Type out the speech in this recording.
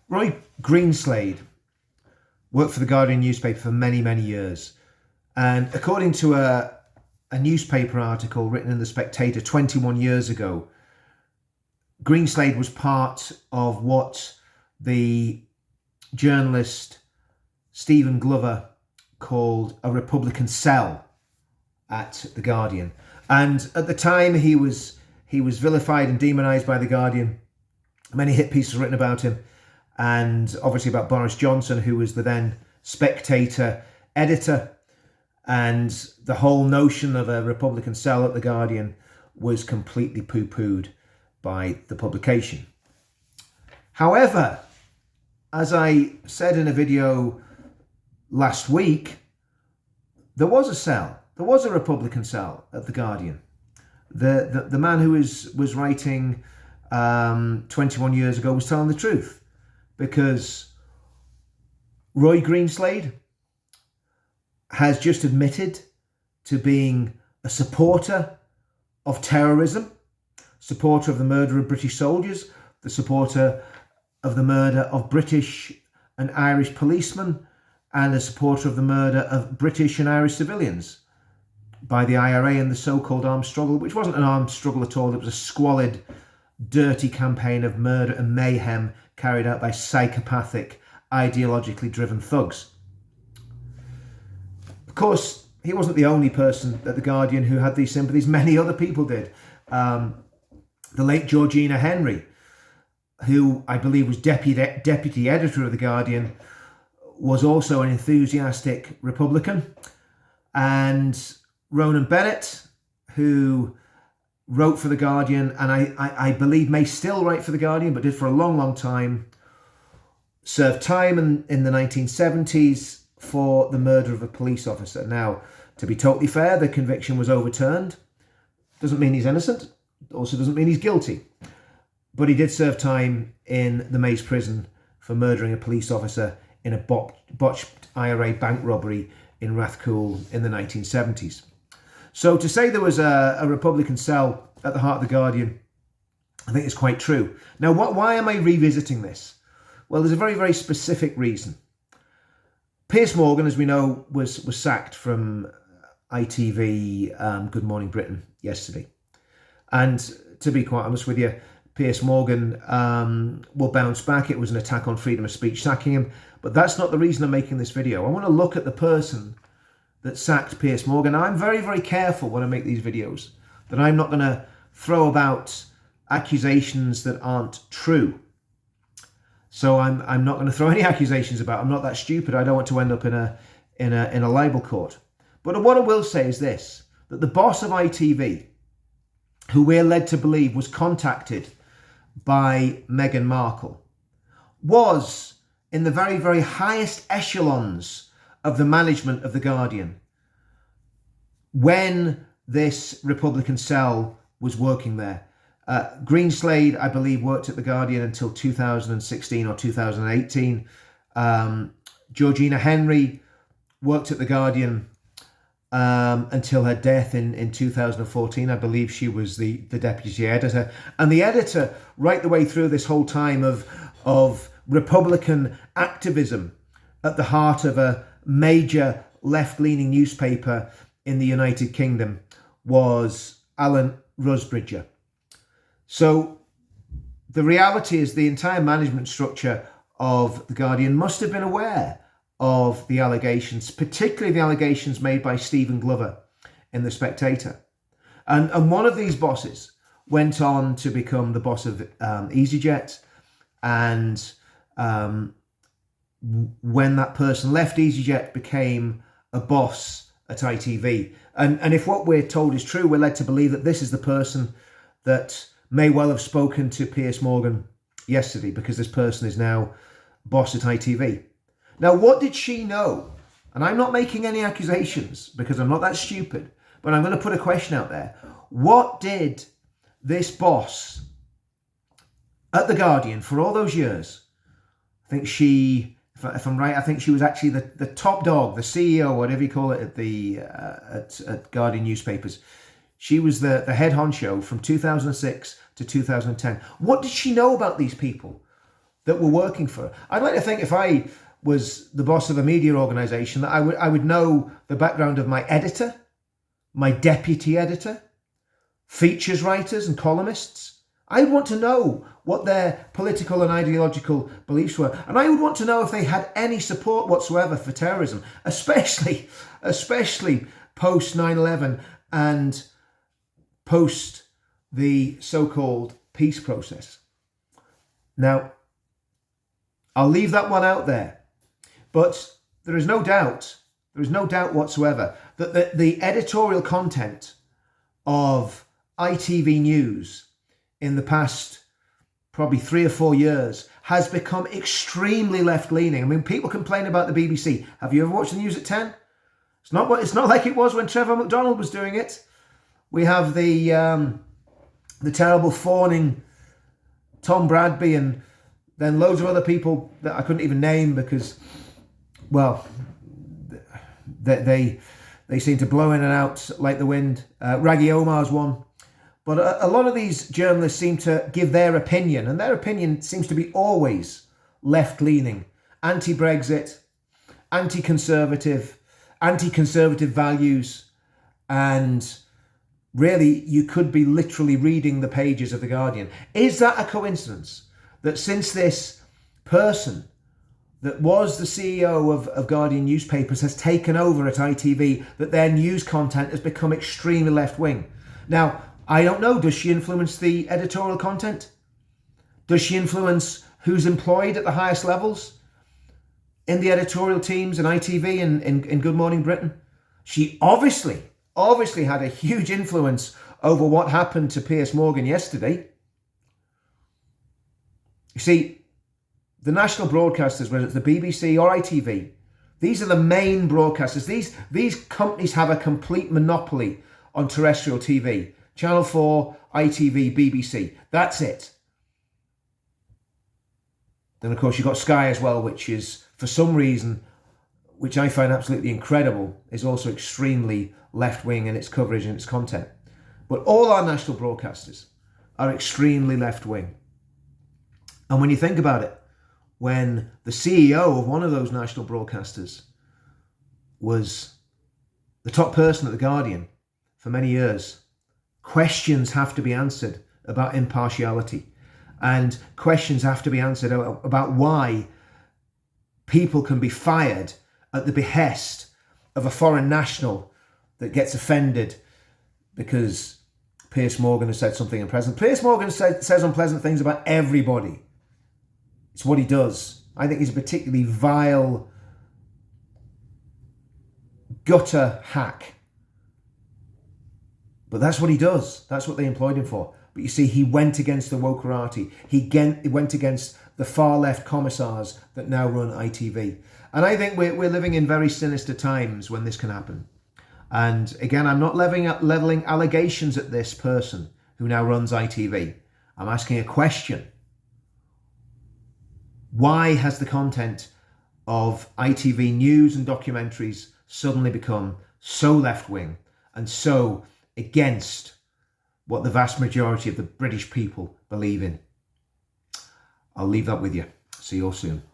Roy Greenslade worked for the Guardian newspaper for many, many years. And according to a newspaper article written in The Spectator 21 years ago, Greenslade was part of what the journalist Stephen Glover called a Republican cell at the Guardian. And at the time, he was vilified and demonised by the Guardian. Many hit pieces written about him, and obviously about Boris Johnson, who was the then Spectator editor. And the whole notion of a Republican cell at the Guardian was completely poo-pooed by the publication. However, as I said in a video last week, there was a cell. There was a Republican cell at the Guardian. The man who was writing 21 years ago was telling the truth, because Roy Greenslade has just admitted to being a supporter of terrorism, supporter of the murder of British soldiers, the supporter of the murder of British and Irish policemen, and a supporter of the murder of British and Irish civilians by the IRA in the so-called armed struggle, which wasn't an armed struggle at all. It was a squalid, dirty campaign of murder and mayhem carried out by psychopathic, ideologically driven thugs. Of course, he wasn't the only person at the Guardian who had these sympathies. Many other people did. The late Georgina Henry, who I believe was deputy editor of the Guardian, was also an enthusiastic Republican. And Ronan Bennett, who wrote for the Guardian, and I believe may still write for the Guardian, but did for a long, long time, served time in the 1970s for the murder of a police officer. Now, to be totally fair, the conviction was overturned. Doesn't mean he's innocent. Also doesn't mean he's guilty. But he did serve time in the Maze prison for murdering a police officer in a botched IRA bank robbery in Rathcoole in the 1970s. So to say there was a Republican cell at the heart of the Guardian, I think is quite true. Now, why am I revisiting this? Well, there's a very, very specific reason. Piers Morgan, as we know, was sacked from ITV Good Morning Britain yesterday. And to be quite honest with you, Piers Morgan will bounce back. It was an attack on freedom of speech sacking him. But that's not the reason I'm making this video. I want to look at the person that sacked Piers Morgan. Now, I'm very, very careful when I make these videos that I'm not going to throw about accusations that aren't true. So I'm not going to throw any accusations about. I'm not that stupid. I don't want to end up in a libel court. But what I will say is this: that the boss of ITV, who we're led to believe was contacted by Meghan Markle, was in the very, very highest echelons of the management of The Guardian when this Republican cell was working there. Greenslade, I believe, worked at The Guardian until 2016 or 2018. Georgina Henry worked at The Guardian until her death in 2014. I believe she was the deputy editor. And the editor, right the way through this whole time of Republican activism at the heart of a major left-leaning newspaper in the United Kingdom, was Alan Rusbridger. So the reality is the entire management structure of The Guardian must have been aware of the allegations, particularly the allegations made by Stephen Glover in The Spectator. And one of these bosses went on to become the boss of EasyJet. And when that person left EasyJet, became a boss at ITV. And if what we're told is true, we're led to believe that this is the person that may well have spoken to Piers Morgan yesterday, because this person is now boss at ITV. Now, what did she know? And I'm not making any accusations because I'm not that stupid, but I'm going to put a question out there. What did this boss at The Guardian for all those years, I think she, if I'm right, I think she was actually the top dog, the CEO, whatever you call it, at Guardian newspapers. She was the head honcho from 2006 to 2010. What did she know about these people that were working for her. I'd like to think if I was the boss of a media organisation that I would know the background of my editor, my deputy editor, features writers and columnists. I'd want to know what their political and ideological beliefs were. And I would want to know if they had any support whatsoever for terrorism, especially post 9/11 and post the so-called peace process. Now, I'll leave that one out there, but there is no doubt whatsoever that the editorial content of ITV News in the past probably 3 or 4 years has become extremely left-leaning. I mean, people complain about the BBC. Have you ever watched the news at 10? It's not like it was when Trevor McDonald was doing it. We have the terrible fawning Tom Bradby, and then loads of other people that I couldn't even name because, well, they seem to blow in and out like the wind. Raggy Omar's one. But a lot of these journalists seem to give their opinion, and their opinion seems to be always left-leaning, anti-Brexit, anti-conservative values, and really you could be literally reading the pages of The Guardian. Is that a coincidence that since this person that was the CEO of Guardian newspapers has taken over at ITV, that their news content has become extremely left-wing? Now, I don't know, does she influence the editorial content? Does she influence who's employed at the highest levels in the editorial teams in ITV and in Good Morning Britain? She obviously had a huge influence over what happened to Piers Morgan yesterday. You see, the national broadcasters, whether it's the BBC or ITV, these are the main broadcasters. These companies have a complete monopoly on terrestrial TV. Channel 4, ITV, BBC. That's it. Then, of course, you've got Sky as well, which is, for some reason, which I find absolutely incredible, is also extremely left-wing in its coverage and its content. But all our national broadcasters are extremely left-wing. And when you think about it, when the CEO of one of those national broadcasters was the top person at The Guardian for many years, questions have to be answered about impartiality, and questions have to be answered about why people can be fired at the behest of a foreign national that gets offended because Piers Morgan has said something unpleasant. Piers Morgan says unpleasant things about everybody. It's what he does. I think he's a particularly vile gutter hack. But that's what he does. That's what they employed him for. But you see, he went against the wokerati. He went against the far left commissars that now run ITV. And I think we're living in very sinister times when this can happen. And again, I'm not leveling allegations at this person who now runs ITV. I'm asking a question. Why has the content of ITV news and documentaries suddenly become so left-wing and so against what the vast majority of the British people believe in? I'll leave that with you. See you all soon.